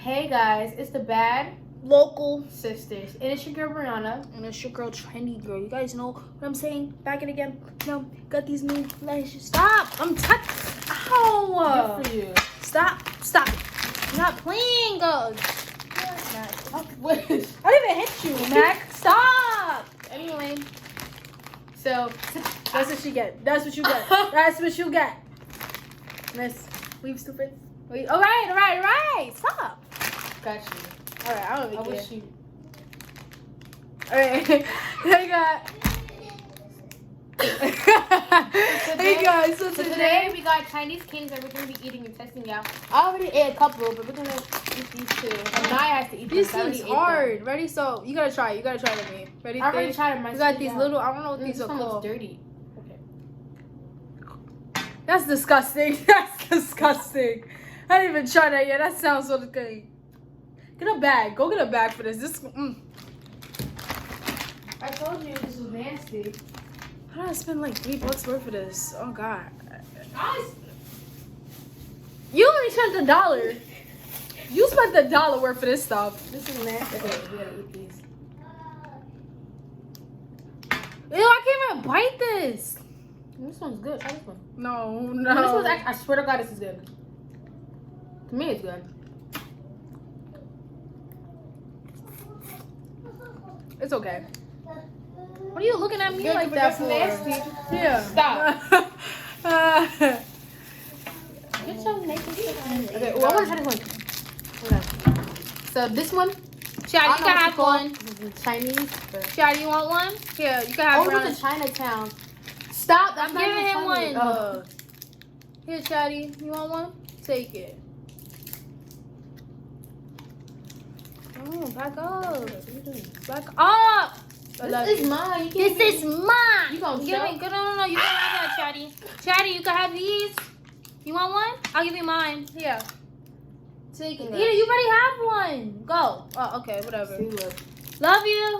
Hey guys, it's the Bad Local Sisters. And it's your girl Brianna. and it's your girl Trendy Girl. You guys know what I'm saying? Back it again. No, got these new lashes. Stop! I'm Ow! Good for you. Stop! You're not playing, girls. Oh, wait. I didn't even hit you, Mac. Stop! Anyway, so That's what you get. That's what you get. That's what you get. Miss, leave stupid. Wait. All right. Stop. got you. All right, I don't I even wish care. you. All right. Hey guys. So Today we got Chinese candies that we're gonna be eating and testing out. I already ate a couple, but we're gonna eat these too. And Naya has to eat This them. I already seems ate hard. them. Ready? So you gotta try it. You gotta try it with me. Ready? I already Three? tried them. We got these little. I don't know what these This are one looks called. dirty. Okay. That's disgusting. That's disgusting. I didn't even try that yet. That sounds so good. Get a bag. Go get a bag for this. I told you this was nasty. How did I spend like $3 worth of this? Oh god. You only spent $1. You spent $1 worth for this stuff. This is nasty. Okay, we gotta eat these. Ew, I can't even bite this. This one's good. Try this one. No. This one's actually, I swear to God, this is good. To me, it's good. It's okay. What are you looking at me Good, like but that that's for? nasty. Yeah. Stop. Get your naked shit on. Okay, well, I want to try this one. Okay. So this one, Chad, you can have one. Chinese. Chad, you want one? Here, you can have Over one. to Chinatown. Stop. That's I'm not giving even him funny. one. Oh. Here, Chatty, you want one? Take it. Oh, back up. Back up. This is mine. You can't This is mine. You gonna give me? No. You can have that, Chatty. Chatty, you can have these. You want one? I'll give you mine. Here. Take it. Okay. Here, you already have one. Go. Oh, okay, whatever. See, look. Love you.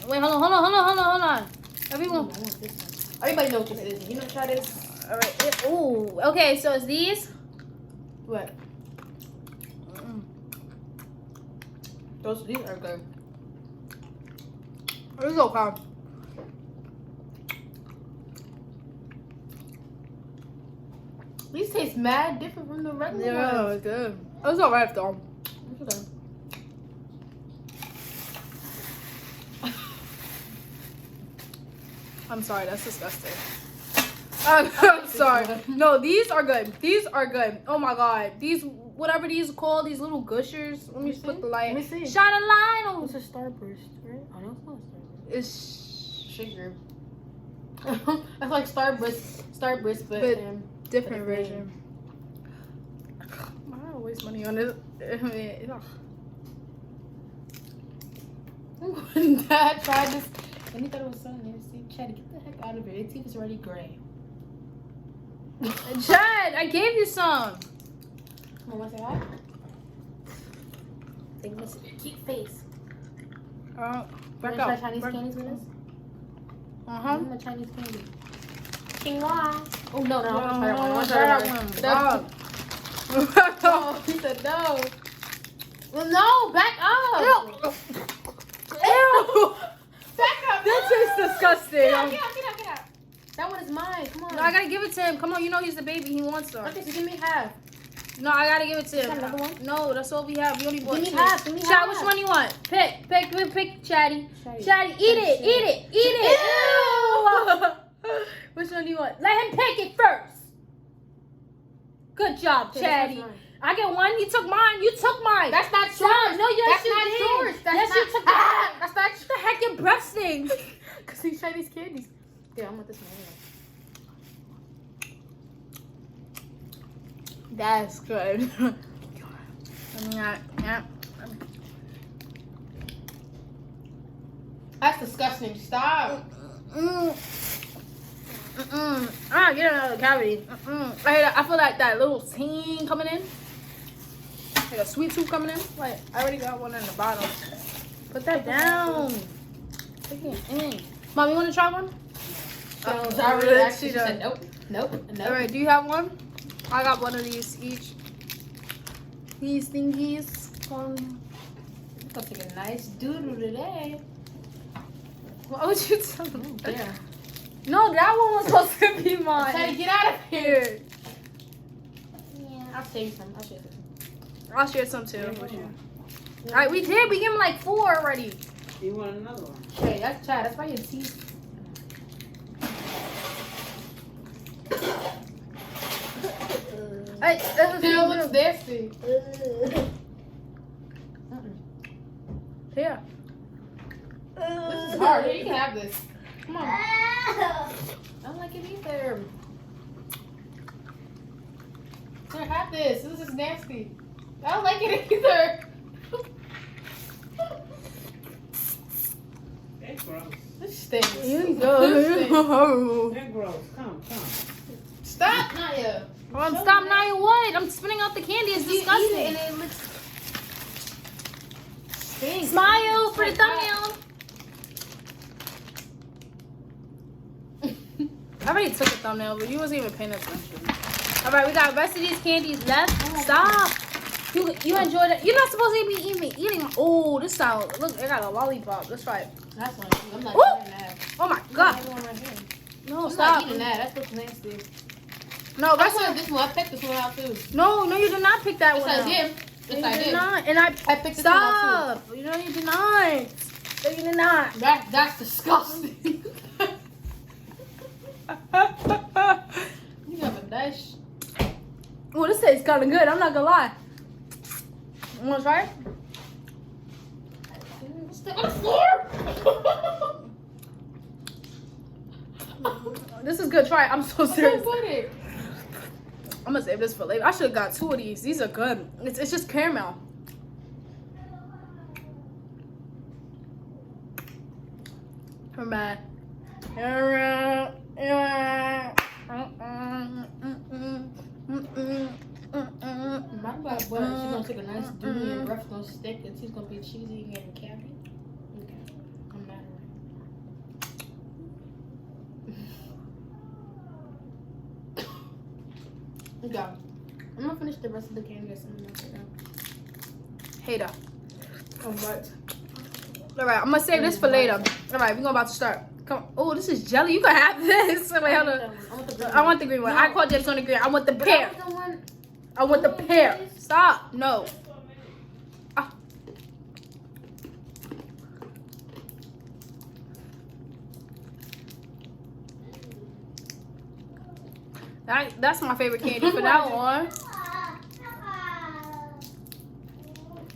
Wait, hold on. Everyone. I want this one. Everybody knows what this is. You know what try this? All right. Ooh. Okay, so it's these. What? These are good. It's okay. These taste mad different from the regular Yeah, ones. it's good. It's alright though. It's okay. I'm sorry, that's disgusting. I'm sorry. No, these are good. These are good. Oh my god. These, whatever these are called, these little gushers. Let me put the light. Let me see. Shine a light on. It's a Starburst, right? I know it's not a Starburst. It's Sugar. That's like Starburst, but different version. I don't waste money on this. Dad tried this and he thought it was so nasty. Chad, get the heck out of it. Its teeth is already gray. Chad, I gave you some. Come on, want to say hi? Think this is your cute face. Back You wanna try up. Chinese candies with us? Uh-huh. I'm a Chinese candy. Quinoa. Oh, no. I want to try that one. No. He said no. Well, no, back up. Ew. Back up. This is disgusting. Get out. That one is mine. Come on. No, I gotta give it to him. Come on, you know he's the baby. He wants them. Okay, so give me half. No, I gotta give it to Is him. that another one? No, that's all we have. We only bought Give me two. half. Give me Chad, half. which one you want? Pick, Chatty. Chatty. Eat it. Ew. Which one do you want? Let him pick it first. Good job, Okay, Chatty. this one's mine. I get one. You took mine. You took mine. That's not yours. Stop. No, yes, That's you not did. yours. That's Yes, not, you took mine. That's not What the heck? Your breath stinks. Because these Chinese candies. Yeah, I'm with this one. That's good. That's disgusting. Stop. I get another cavity. I feel like that little ting coming in. Like a sweet tooth coming in. Like, I already got one in the bottom. Put that down. Take it in. Mom, you want to try one? She said nope. Alright, do you have one? I got one of these each. These thingies. one. I'm gonna take a nice doodle today. What would you tell me? Oh, yeah. No, that one was supposed to be mine. Try to get out of here. Here. Yeah, I'll save some. I'll share some. I'll share some too. Yeah. All right, we did. We gave him like 4 already. You want another one? Hey, that's Chad. That's why your teeth. Hey, Still looks nasty. Here. This is hard. Here, you can have this. Come on. I don't like it either. Here, have this. This is nasty. I don't like it either. They're gross. This stinks. Here you This go. stinks. They're gross. Come. Stop, Naya. Stop, Naya, what? I'm spitting out the candy. It's You eat disgusting. it and it looks stinks. Smile for the thumbnail. I already took a thumbnail, but you wasn't even paying attention. All right, we got the rest of these candies left. Stop. You enjoyed it. You're not supposed to be eating. Oh, this sound. Look, I got a lollipop. Let's try it. That's one. I'm not Woo! eating that. Oh my I'm god. not eating one right here. No, I'm stop. not eating that. That looks nasty. No, That's that's not this one. I picked this one out too. no, you did not pick that Yes, one I out. did. Yes, You I did did. not. And I picked this one out stop. You know you did not. No, you did not. too. That's disgusting. You have a nice. Oh, this tastes kind of good. I'm not gonna lie. You wanna try it? Stick on the floor. This is good. Try it. I'm so serious. Put it. I'm gonna save this for later. I should have got 2 of these. These are good. It's just caramel. I'm bad. My butt, she's gonna take a nice doobie and breath gonna stick and she's gonna be cheesy and candy. Okay. I'm mad at her. Okay. I'm gonna finish the rest of the candy or something else right now. Hater. Oh, what? Alright, I'm gonna save this for later. Alright, we're about to start. Come. Oh, this is jelly. You can have this. Wait, hold on. I want the green one. No. I called James on the green. I want the But pear. I want I want the pear. Stop. No. Ah. That's my favorite candy for that one.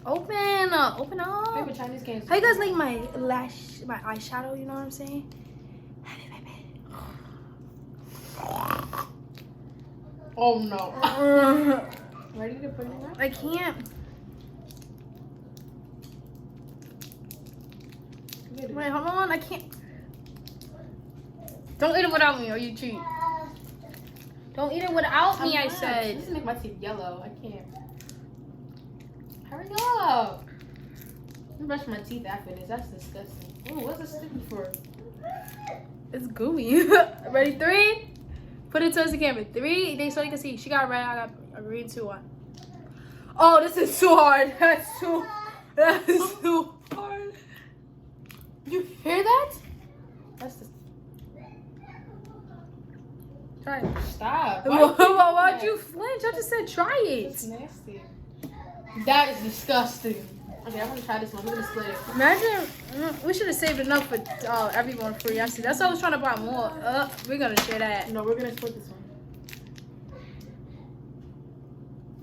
Open up. Open up. favorite Chinese candy. How you guys like my eyeshadow? You know what I'm saying? Oh no. Ready to put it in there? I can't. Wait, hold on. I can't. Don't eat it without me or you cheat. Don't eat it without me, I said. This make my teeth yellow. I can't. Hurry up. I'm brush my teeth after this. That's disgusting. Ooh, what's this sticking for? It's gooey. Ready? 3. Put it towards the camera. 3. So you can see. She got red. I got a green 2 on. Oh, this is too hard. That's too hard. You hear that? That's the. Try it. Stop. Why'd you flinch? I just said try It's it. nasty. That is disgusting. Okay, I'm gonna try this one. We're gonna split it. Imagine we should have saved enough for everyone free. I see. That's why I was trying to buy more. We're gonna share that. No, we're gonna split this one.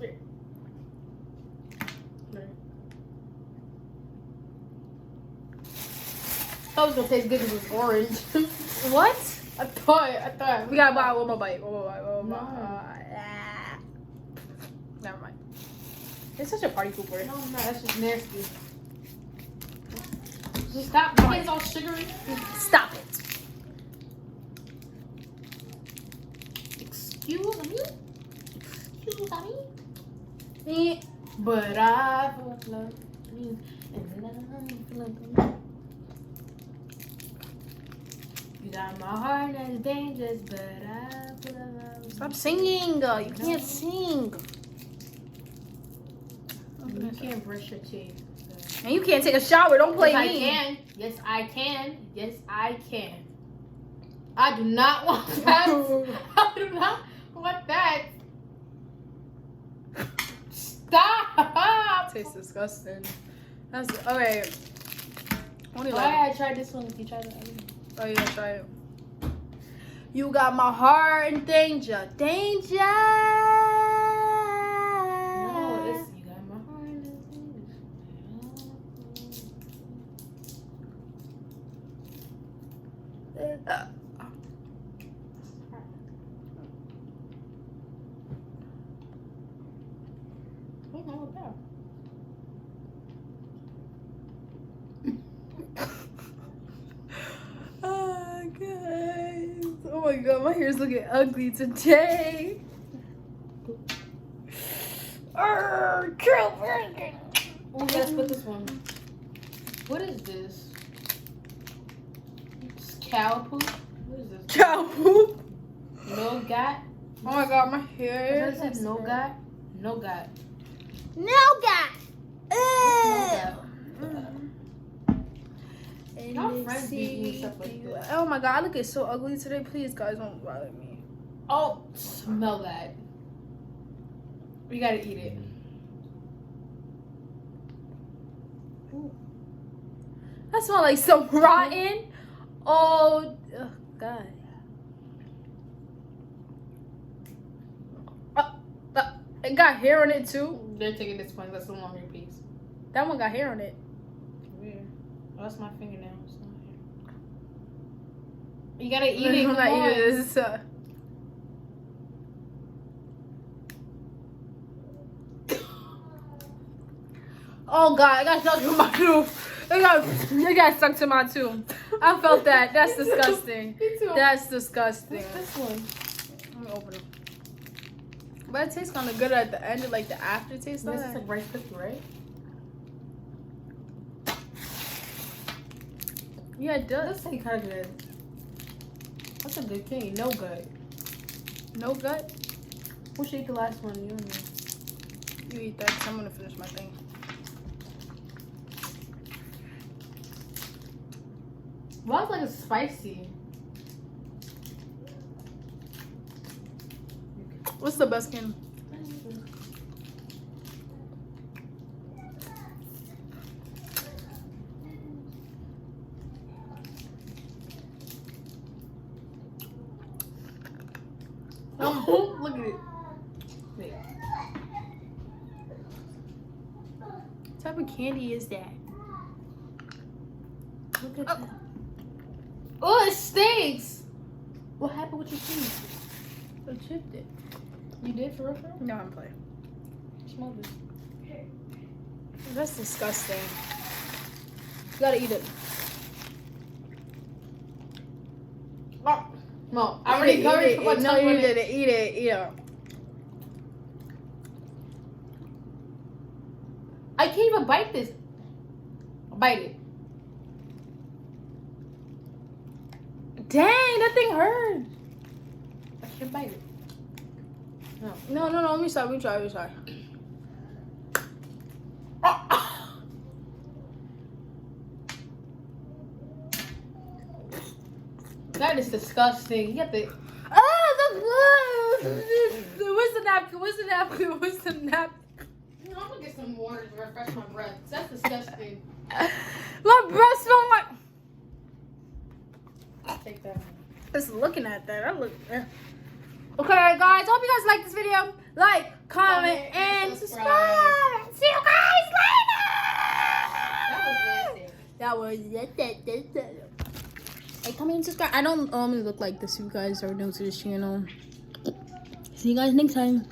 Here. There. That was gonna taste good because it's orange. What? I thought. We gotta buy one more bite. One more bite. No. Never mind. It's such a party pooper. No, that's just nasty. Just stop. My hands all sugary. Stop it. Excuse me. Excuse me. Eh. But I love you and love you. You got my heart that's dangerous, but I love you. Stop singing. You can't sing. You can't brush your teeth. And you can't take a shower. Don't play Yes, me. I can. Yes, I can. Yes, I can. I do not want that. I do not want that. Stop. Tastes disgusting. That's okay. Only Oh, like. yeah, I tried this one. You tried that. Oh yeah, try it. You got my heart in danger, danger. No, it's you got my heart in danger. What's wrong with that? Oh, guys. Oh my god, my hair's looking ugly today. Curl version. Oh, let's put this one. What is this? It's cow poop. What is this? Cow poop. Nougat. Oh my god, my hair. What is it? Nougat. Nougat. Nougat. Nougat. And Y'all let's friends be eating stuff like see. this. Oh my god, I look so ugly today. Please, guys, don't bother me. Oh, smell that. We gotta eat it. That smells like some rotten. Oh, god. It got hair on it too. They're taking this one. That's the longer piece. That one got hair on it. Weird. Oh, that's my fingernail. It's not here. You gotta eat it. I'm Come not on. eating this. Oh god, it got stuck to my tooth. It got stuck to my tooth. I felt that. That's disgusting. Me too. That's disgusting. This one. Let me open it. But it tastes kind of good at the end, like the aftertaste of This is it. like rice cookie, right? Yeah, it does. That's like kind of good. That's a good thing. No good. No gut. Who should eat the last one? You and me. You eat that. 'Cause I'm gonna finish my thing. Why is it like spicy? What's the best skin? Oh, look at it. Wait. What type of candy is that? Look at that. Oh, it stinks. What happened with your teeth? I chipped it. You did for real? No, I'm playing. Smell this. That's disgusting. You gotta eat it. Oh, no, I already covered it. No, you didn't. Eat it. Eat it. I can't even bite this. Bite it. Dang, that thing hurt. I can't bite it. No. Let me try. That is disgusting. You have to. Oh, the blood. Where's the napkin? No, I'm gonna get some water to refresh my breath. That's disgusting. My breath smells like. Take that. Just looking at that, Okay, guys. Hope you guys like this video. Like, comment, and subscribe. See you guys later. That was nasty. Hey, comment and subscribe. I don't normally look like this. You guys are new to this channel. See you guys next time.